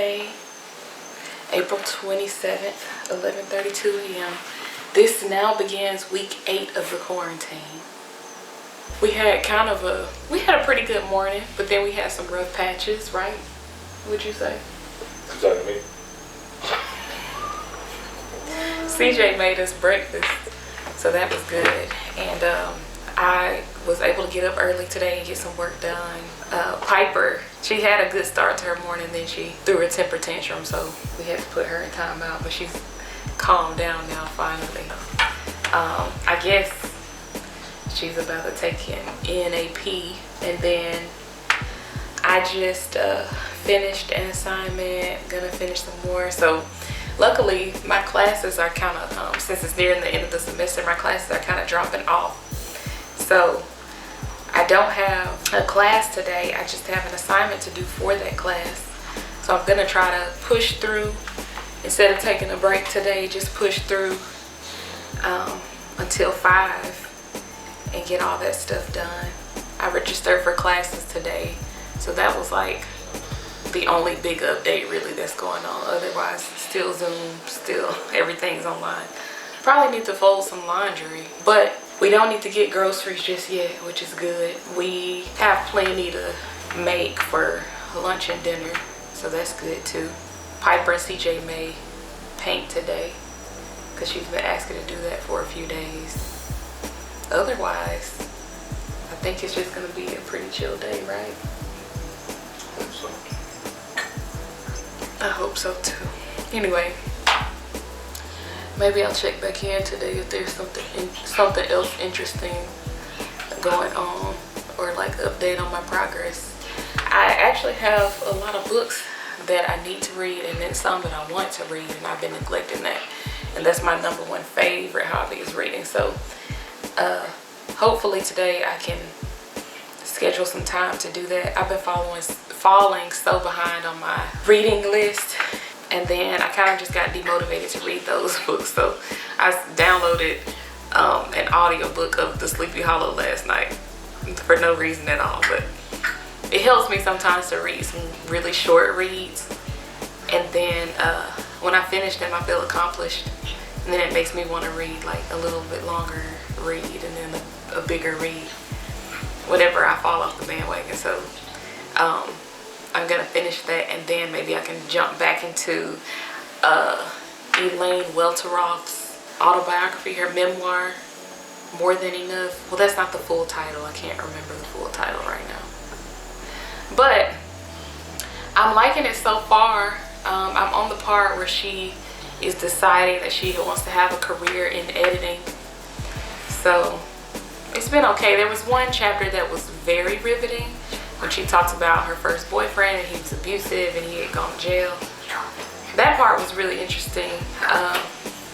Tuesday, April 27th, 11:32 a.m. This now begins week 8 of the quarantine. We had a pretty good morning, but then we had some rough patches, right? Would you say? Is that me? CJ made us breakfast, so that was good. And I was able to get up early today and get some work done. Piper, she had a good start to her morning, then she threw a temper tantrum, so we had to put her in timeout, but she's calmed down now finally. I guess she's about to take an NAP, and then I just finished an assignment, gonna finish some more. So luckily my classes are kind of, since it's nearing the end of the semester, my classes are kind of dropping off. So I don't have a class today, I just have an assignment to do for that class. So I'm gonna try to push through, instead of taking a break today, just push through until 5 and get all that stuff done. I registered for classes today, so that was like the only big update really that's going on. Otherwise, still Zoom, still everything's online. Probably need to fold some laundry, but we don't need to get groceries just yet, which is good. We have plenty to make for lunch and dinner, so that's good too. Piper and CJ may paint today because she's been asking to do that for a few days. Otherwise, I think it's just gonna be a pretty chill day, right? I hope so too. Anyway, maybe I'll check back in today if there's something else interesting going on, or like update on my progress. I actually have a lot of books that I need to read, and then some that I want to read, and I've been neglecting that. And that's my #1 favorite hobby, is reading. So hopefully today I can schedule some time to do that. I've been falling so behind on my reading list, and then I kind of just got demotivated to read those books. So I downloaded an audiobook of The Sleepy Hollow last night for no reason at all, but it helps me sometimes to read some really short reads, and then when I finish them I feel accomplished, and then it makes me want to read like a little bit longer read, and then a bigger read whenever I fall off the bandwagon. So I'm gonna finish that, and then maybe I can jump back into Elaine Welteroth's autobiography, her memoir, More Than Enough. Well, that's not the full title. I can't remember the full title right now. But I'm liking it so far. I'm on the part where she is deciding that she wants to have a career in editing. So it's been okay. There was one chapter that was very riveting when she talks about her first boyfriend, and he was abusive and he had gone to jail. That part was really interesting.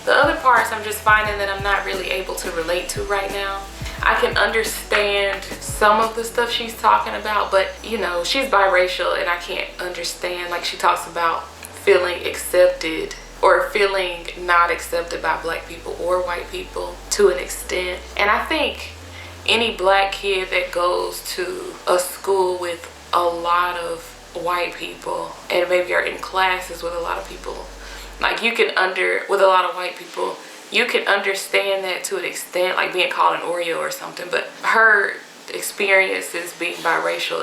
The other parts I'm just finding that I'm not really able to relate to right now. I can understand some of the stuff she's talking about, but you know, she's biracial and I can't understand, like she talks about feeling accepted or feeling not accepted by black people or white people to an extent. And I think any black kid that goes to a school with a lot of white people, and maybe are in classes with a lot of people, like with a lot of white people, you can understand that to an extent, like being called an Oreo or something. But her experiences being biracial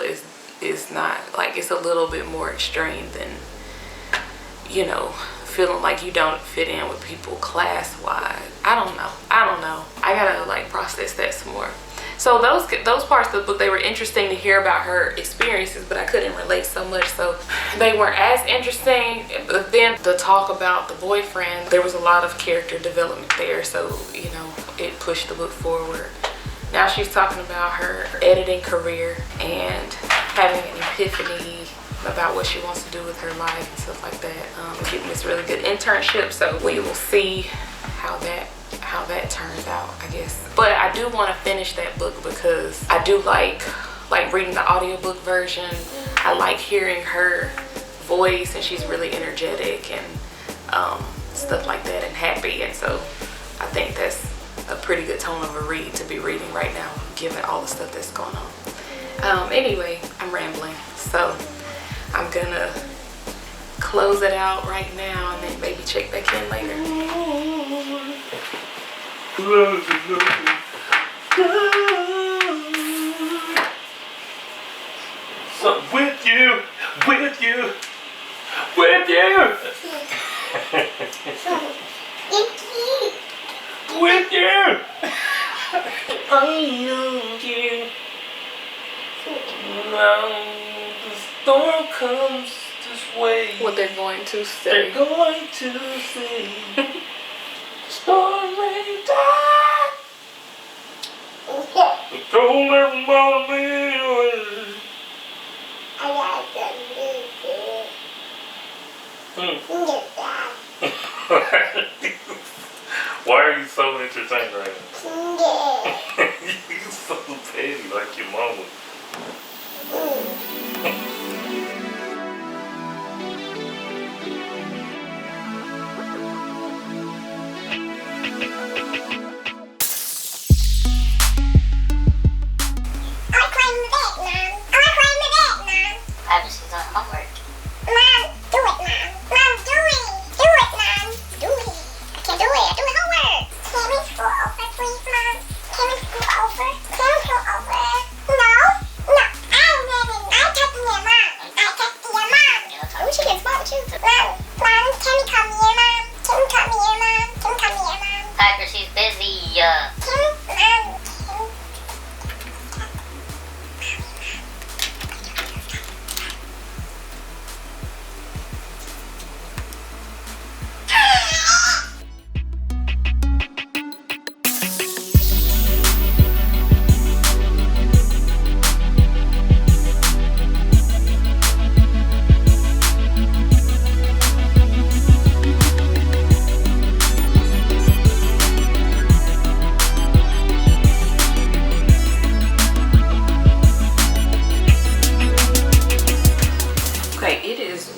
is not, like, it's a little bit more extreme than, you know, feeling like you don't fit in with people class-wise. I don't know. I gotta like process that some more. So those parts of the book, they were interesting to hear about her experiences, but I couldn't relate so much, so they weren't as interesting. But then the talk about the boyfriend, there was a lot of character development there, so you know, it pushed the book forward. Now she's talking about her editing career and having an epiphany about what she wants to do with her life and stuff like that. Getting this really good internship, so we will see how that turns out, I guess. But I do want to finish that book because I do like reading the audiobook version. I like hearing her voice, and she's really energetic and stuff like that, and happy. And so I think that's a pretty good tone of a read to be reading right now, given all the stuff that's going on. Anyway, I'm rambling, so I'm gonna close it out right now and then maybe check back in later. So with you. With you. With you. I love you. Now the storm comes this way. What they're going to say. They're going to say. Storm may die. Told everybody. Why are you so entertained right now? You're so petty like your mama.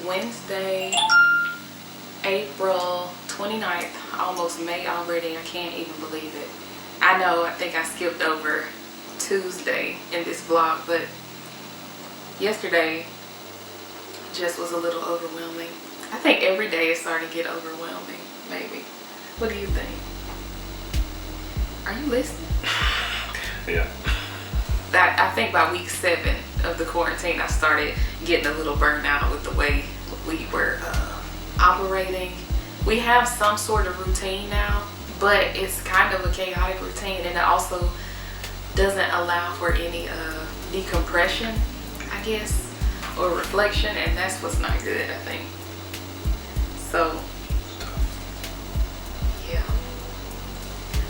Wednesday, April 29th, almost May already. I can't even believe it. I know, I think I skipped over Tuesday in this vlog, but yesterday just was a little overwhelming. I think every day is starting to get overwhelming, maybe. What do you think? Are you listening? Yeah. I think by week 7 of the quarantine, I started getting a little burnt out with the way we were operating. We have some sort of routine now, but it's kind of a chaotic routine, and it also doesn't allow for any decompression, I guess, or reflection, and that's what's not good, I think. So, yeah.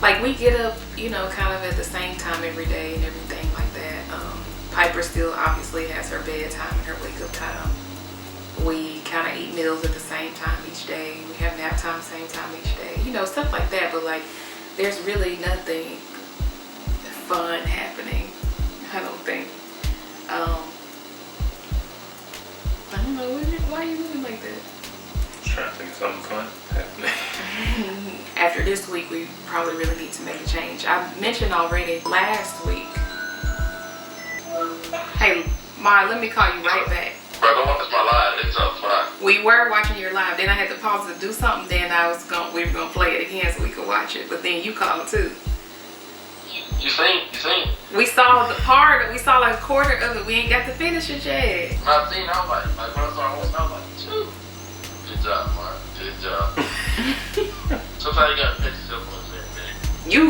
Like, we get up, you know, kind of at the same time every day and everything like that. Piper still obviously has her bedtime and her wake-up time. We kind of eat meals at the same time each day. We have nap time same time each day. You know, stuff like that. But, like, there's really nothing fun happening, I don't think. I don't know. Why are you looking like that? Trying to think of something fun happening. After this week, we probably really need to make a change. I mentioned already last week. Hey, Ma, let me call you right back. Bro, don't watch my live. It's up front. We were watching your live. Then I had to pause to do something. Then we were gonna play it again so we could watch it. But then you called too. You seen? We saw like a quarter of it. We ain't got to finish it yet. I seen. I was like when I was like, shoot. Good job, Mark. Good job. Sometimes you gotta pat yourself on the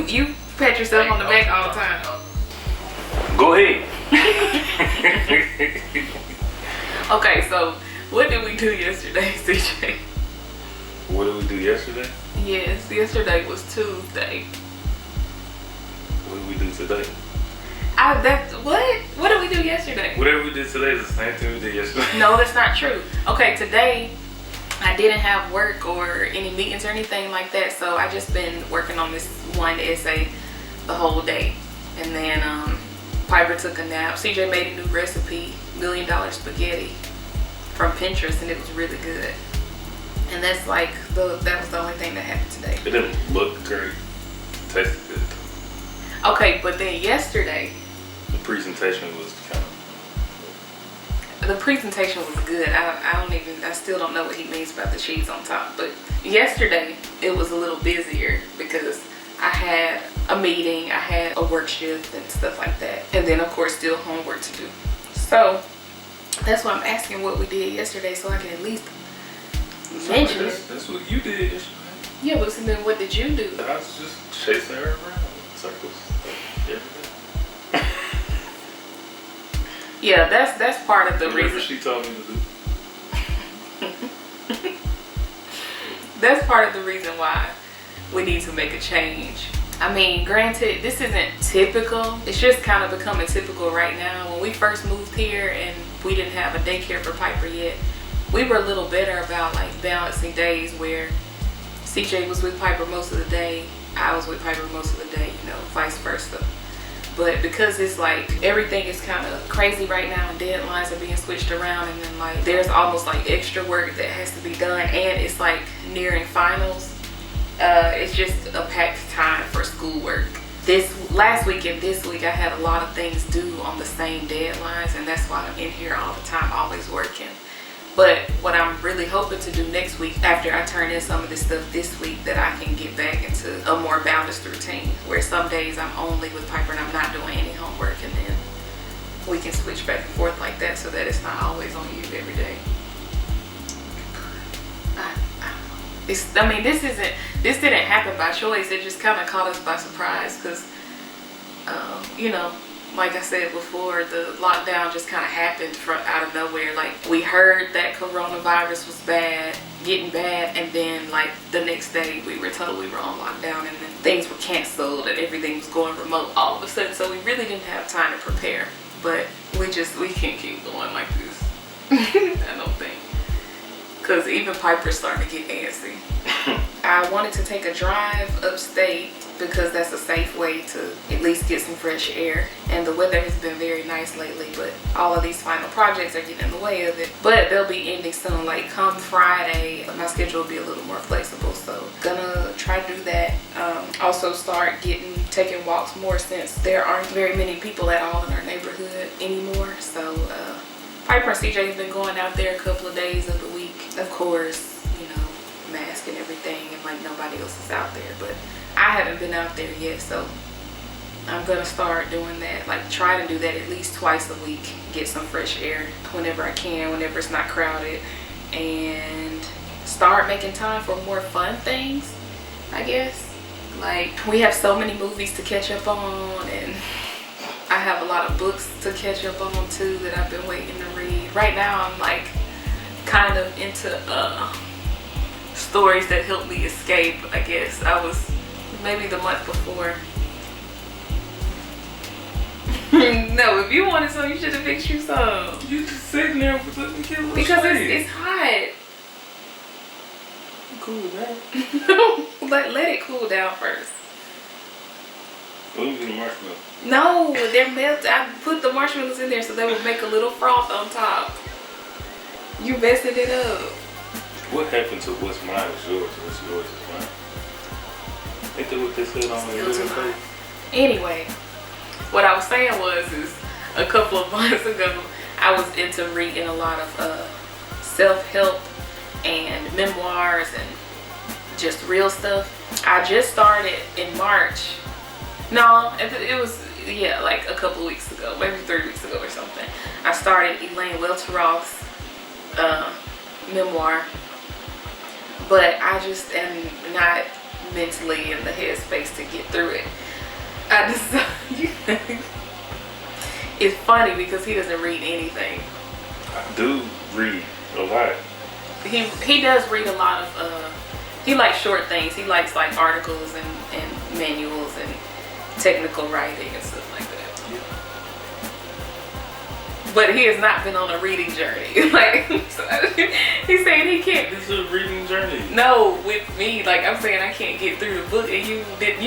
back. You pat yourself on the back all the time. Go ahead. Okay, so what did we do yesterday, CJ? What did we do yesterday? Yes, yesterday was Tuesday. What did we do today? What did we do yesterday? Whatever we did today is the same thing we did yesterday. No, that's not true. Okay, today I didn't have work or any meetings or anything like that, so I just been working on this one essay the whole day. And then Piper took a nap. CJ made a new recipe, $1 million spaghetti from Pinterest, and it was really good. And that's like that was the only thing that happened today. It didn't look great. It tasted good. Okay, but then yesterday the presentation was kind the presentation was good. I still don't know what he means about the cheese on top. But yesterday it was a little busier because I had a meeting, I had a work shift and stuff like that. And then of course still homework to do. So that's why I'm asking what we did yesterday so I can at least mention it. That's what you did yesterday. Yeah, but so then what did you do? I was just chasing her around in circles every day. Yeah, that's part of the Whatever reason. she told me to do. That's part of the reason why we need to make a change. I mean, granted, this isn't typical. It's just kind of becoming typical right now. When we first moved here and we didn't have a daycare for Piper yet, we were a little better about like balancing days where CJ was with Piper most of the day, I was with Piper most of the day, you know, vice versa. But because it's like everything is kind of crazy right now and deadlines are being switched around, and then like there's almost like extra work that has to be done, and it's like nearing finals, it's just a packed time for schoolwork. This last week and this week I had a lot of things due on the same deadlines, and that's why I'm in here all the time, always working. But what I'm really hoping to do next week, after I turn in some of this stuff this week, that I can get back into a more balanced routine where some days I'm only with Piper and I'm not doing any homework, and then we can switch back and forth like that so that it's not always on you every day. I mean, this didn't happen by choice. It just kind of caught us by surprise because, you know, like I said before, the lockdown just kind of happened from out of nowhere. Like, we heard that coronavirus was getting bad, and then like the next day we were told we were on lockdown, and then things were canceled and everything was going remote all of a sudden. So we really didn't have time to prepare. But we can't keep going like this. I don't think. Because even Piper's starting to get antsy. I wanted to take a drive upstate because that's a safe way to at least get some fresh air. And the weather has been very nice lately, but all of these final projects are getting in the way of it. But they'll be ending soon. Like come Friday, my schedule will be a little more flexible. So gonna try to do that. Also start taking walks more since there aren't very many people at all in our neighborhood anymore. So Piper and CJ have been going out there a couple of days of the week. Of course, you know, mask and everything, and like nobody else is out there. But I haven't been out there yet, so I'm gonna start doing that. Like try to do that at least twice a week. Get some fresh air whenever I can, whenever it's not crowded, and start making time for more fun things, I guess. Like we have so many movies to catch up on, and I have a lot of books to catch up on too that I've been waiting to read. Right now I'm like kind of into stories that help me escape, I guess. I was maybe the month before. No, if you wanted some, you should have fixed you some. You just sitting there with the kids. Because it's hot. Cool down. Let it cool down first. Let me get the marshmallow. No, they're melted. I put the marshmallows in there so they would make a little froth on top. You messing it up. What happened to what's mine is yours, what's yours is mine? Ain't that what they said on the other page? Anyway, what I was saying is a couple of months ago, I was into reading a lot of self-help and memoirs and just real stuff. I just started in March. No, it was, yeah, like a couple of weeks ago, maybe 3 weeks ago or something. I started Elaine Welteroth's memoir, but I just am not mentally in the headspace to get through it. I just, it's funny because he doesn't read anything. I do read a lot. He does read a lot of, he likes short things. He likes like articles and manuals and technical writing and stuff like that. But he has not been on a reading journey. Like, he's saying he can't. This is a reading journey. No, with me, like I'm saying, I can't get through the book, and you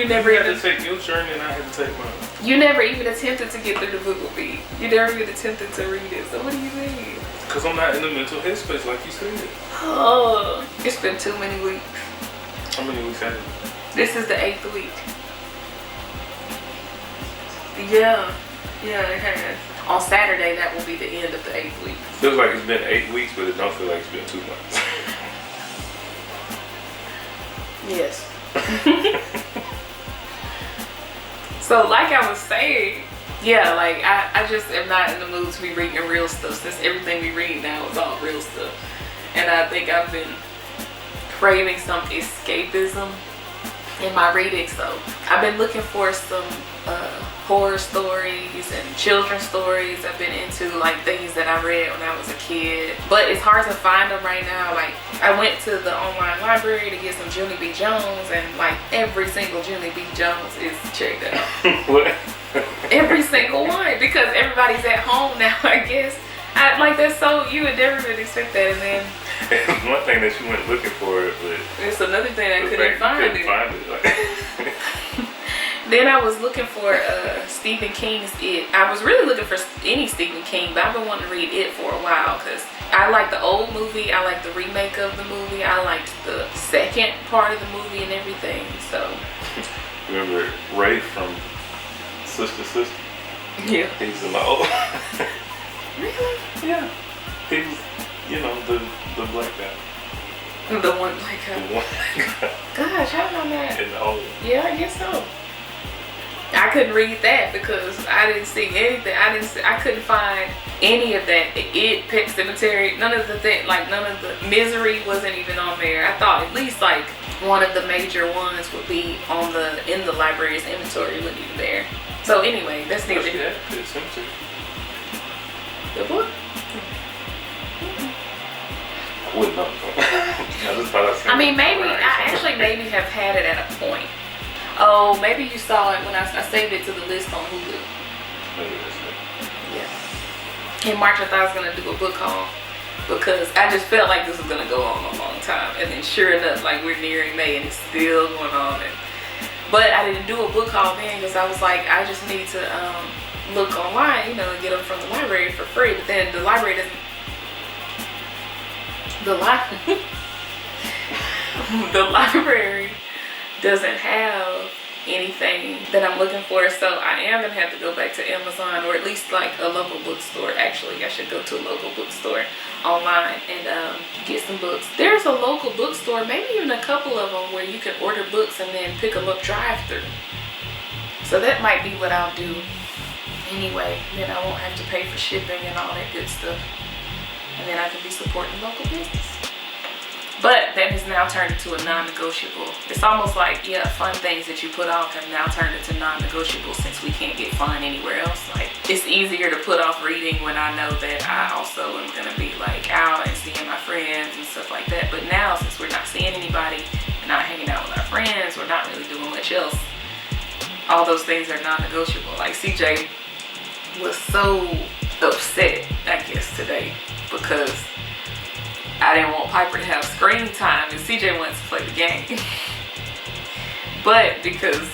never had even to take your journey, and I had to take mine. You never even attempted to get through the book with me. You never even attempted to read it. So what do you mean? Because I'm not in the mental headspace, like you said. Oh, it's been too many weeks. How many weeks have it? This is the 8th week. Yeah, it has. On Saturday, that will be the end of the 8th week. Feels like it's been 8 weeks, but it don't feel like it's been 2 months. Yes. So like I was saying, yeah, like I just am not in the mood to be reading real stuff, since everything we read now is all real stuff. And I think I've been craving some escapism in my reading, so I've been looking for some horror stories and children's stories. I've been into like things that I read when I was a kid, but it's hard to find them right now. Like I went to the online library to get some Junie B. Jones, and like every single Junie B. Jones is checked out. What? Every single one, because everybody's at home now, I guess. Like that's so, you would never really expect that. And then It's one thing that you went looking for it, but it's another thing I couldn't find it. Like. Then I was looking for Stephen King's It. I was really looking for any Stephen King, but I've been wanting to read It for a while because I like the old movie, I like the remake of the movie, I liked the second part of the movie and everything. So Remember Ray from Sister? yeah. He's in the old. Really? Yeah. He was, the black guy. The one like The one black guy gosh, how am I not? in the old. Yeah, I guess so. I couldn't read that because I didn't see anything. I couldn't find any of that. It, Pet Cemetery, none of the Misery wasn't even on there. I thought at least like one of the major ones would be in the library's inventory, wasn't even there. So anyway, that's neither here. Pet Cemetery. The book? I wouldn't know. I just thought I seen I mean, it maybe around I actually maybe have had it at a point. Oh, maybe you saw it when I saved it to the list on Hulu. Maybe that's it. Yeah. In March, I thought I was gonna do a book haul because I just felt like this was gonna go on a long time, and then sure enough, like we're nearing May and it's still going on. But I didn't do a book haul then because I was like, I just need to look online, and get them from the library for free. But then the library doesn't. The library doesn't have anything that I'm looking for, so I am gonna have to go back to Amazon, or at least like a local bookstore. Actually, I should go to a local bookstore online and get some books. There's a local bookstore, maybe even a couple of them, where you can order books and then pick them up drive-through. So that might be what I'll do anyway. Then I won't have to pay for shipping and all that good stuff, and then I can be supporting local business. But that has now turned into a non-negotiable. It's almost like, yeah, fun things that you put off have now turned into non-negotiable since we can't get fun anywhere else. Like, it's easier to put off reading when I know that I also am gonna be like out and seeing my friends and stuff like that. But now, since we're not seeing anybody and not hanging out with our friends, we're not really doing much else. All those things are non-negotiable. Like CJ was so upset, I guess, today because I didn't want Piper to have screen time and CJ wants to play the game. But because,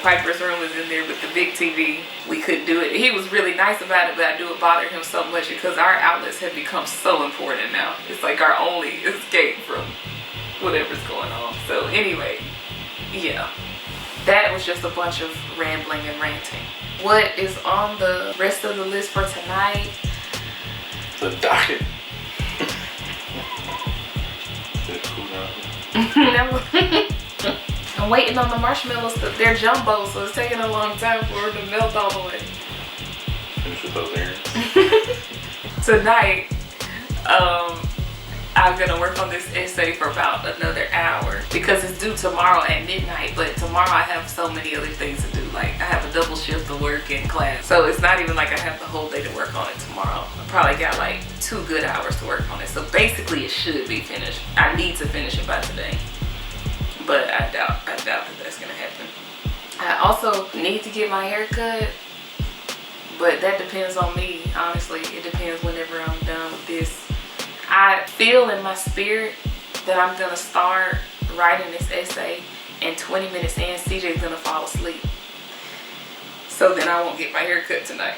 Piper's room was in there with the big TV, we couldn't do it. He was really nice about it, but I do it bother him so much because our outlets have become so important now. It's like our only escape from whatever's going on. So anyway, yeah. That was just a bunch of rambling and ranting. What is on the rest of the list for tonight? The docket. I'm waiting on the marshmallows. They're jumbo, so it's taking a long time for them to melt all the way. Finish with those errands. Tonight, I'm gonna work on this essay for about another hour because it's due tomorrow at midnight. But tomorrow I have so many other things to do. Like I have a double shift of work and class, so it's not even like I have the whole day to work on it tomorrow. I probably got like 2 good hours to work on it. So basically, it should be finished. I need to finish it by today, but I doubt that that's gonna happen. I also need to get my hair cut, but that depends on me. Honestly, it depends whenever I'm done with this. I feel in my spirit that I'm gonna start writing this essay, and 20 minutes in, CJ's gonna fall asleep. So then I won't get my hair cut tonight.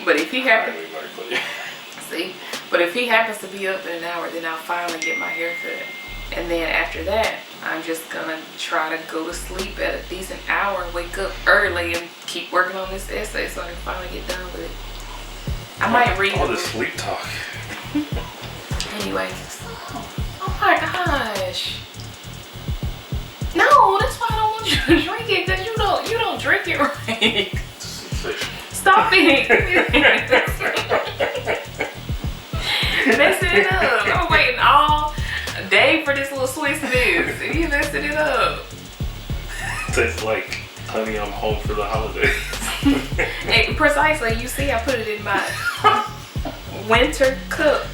But if he happens, but if he happens to be up in an hour, then I'll finally get my hair cut. And then after that, I'm just gonna try to go to sleep at a decent hour, wake up early, and keep working on this essay so I can finally get done with it. I might read all them. this sleep talk. Anyway. Oh my gosh. No, that's why I don't want you to drink it, because you don't drink it right. Stop it. Messing it up. I'm waiting all day for this little Swiss Miss, and you messing it up. Tastes like, honey, I'm home for the holidays. Hey, precisely. You see, I put it in my winter cup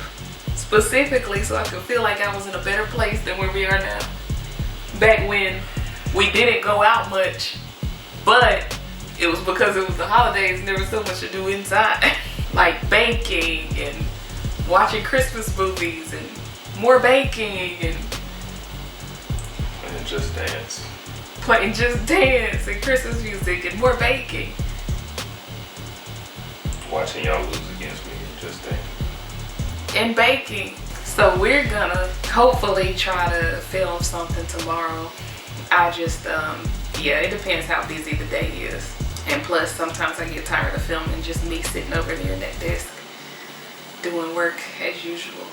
specifically so I could feel like I was in a better place than where we are now. Back when we didn't go out much, but it was because it was the holidays and there was so much to do inside. Like baking and watching Christmas movies and more baking and just dance. Playing Just Dance and Christmas music and more baking. Watching y'all lose against me and just dance. And baking. So we're gonna hopefully try to film something tomorrow. I just, yeah, it depends how busy the day is. And plus, sometimes I get tired of filming just me sitting over there at that desk doing work as usual.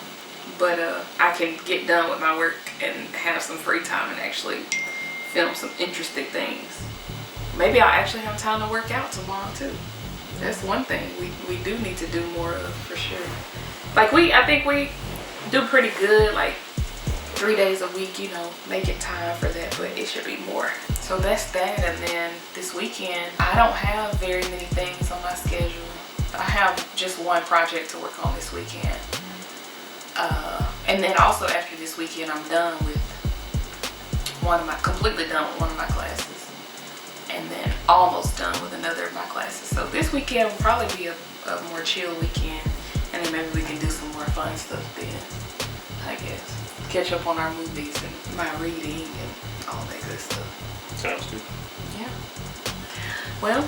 But I can get done with my work and have some free time and actually film some interesting things. Maybe I'll actually have time to work out tomorrow too. That's one thing we do need to do more of for sure. Like I think we do pretty good, like 3 days a week, you know, making time for that, but it should be more. So that's that. And then this weekend, I don't have very many things on my schedule. I have just one project to work on this weekend. And then also after this weekend, I'm done with completely done with one of my classes. And then almost done with another of my classes. So this weekend will probably be a more chill weekend. And then maybe we can do some more fun stuff then, I guess. Catch up on our movies and my reading and all that good stuff. Sounds good. Yeah. Well,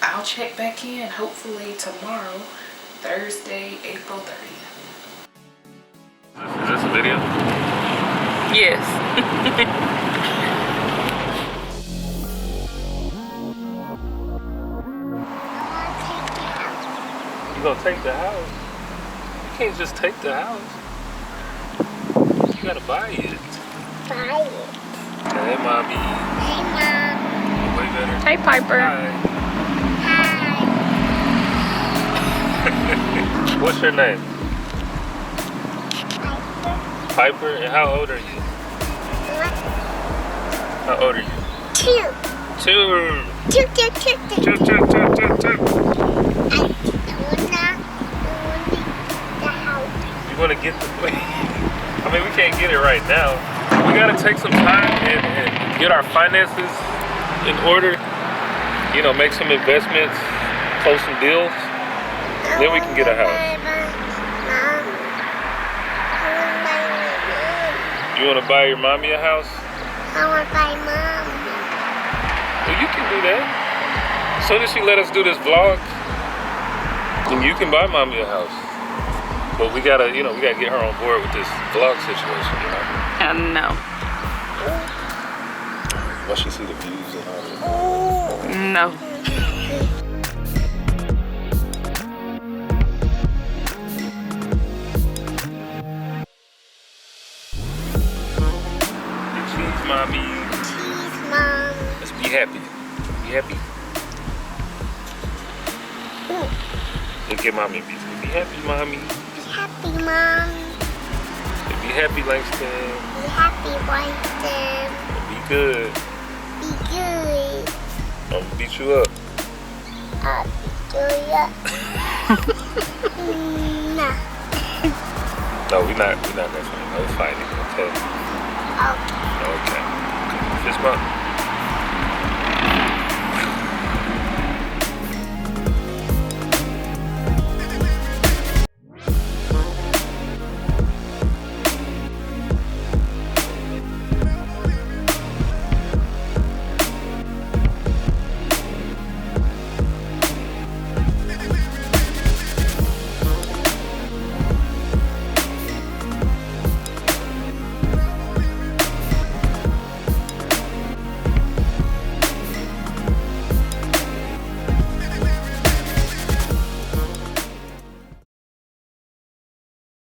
I'll check back in hopefully tomorrow, Thursday, April 30th. Is this a video? Yes. You gonna take the house? You can't just take the house. You gotta buy it. Buy it. Hey, mommy. Hey, Mom. Way better. Hey, Piper. Hi. Hi. What's your name? Piper. Piper. And how old are you? What? How old are you? 2. 2. 2. 2. You wanna get the plane? I mean, we can't get it right now. We gotta take some time and get our finances in order. You know, make some investments, close some deals. Then we can get a house. You wanna buy your mommy a house? I want to buy Mom. Well, you can do that. As soon as she let us do this vlog, then you can buy mommy a house. But we gotta get her on board with this vlog situation, you know? No. Once she see the views and all that. No. Cheese, mommy. Cheese, Mom. Let's be happy. Be happy. Look at mommy. Be happy, mommy. Be happy, Mom. Be happy, Langston. Be happy, Winston. Be good. Be good. I'm gonna beat you up. I'll beat you up. No. No, we're not definitely no fighting, okay? Okay. Okay. Fist bump.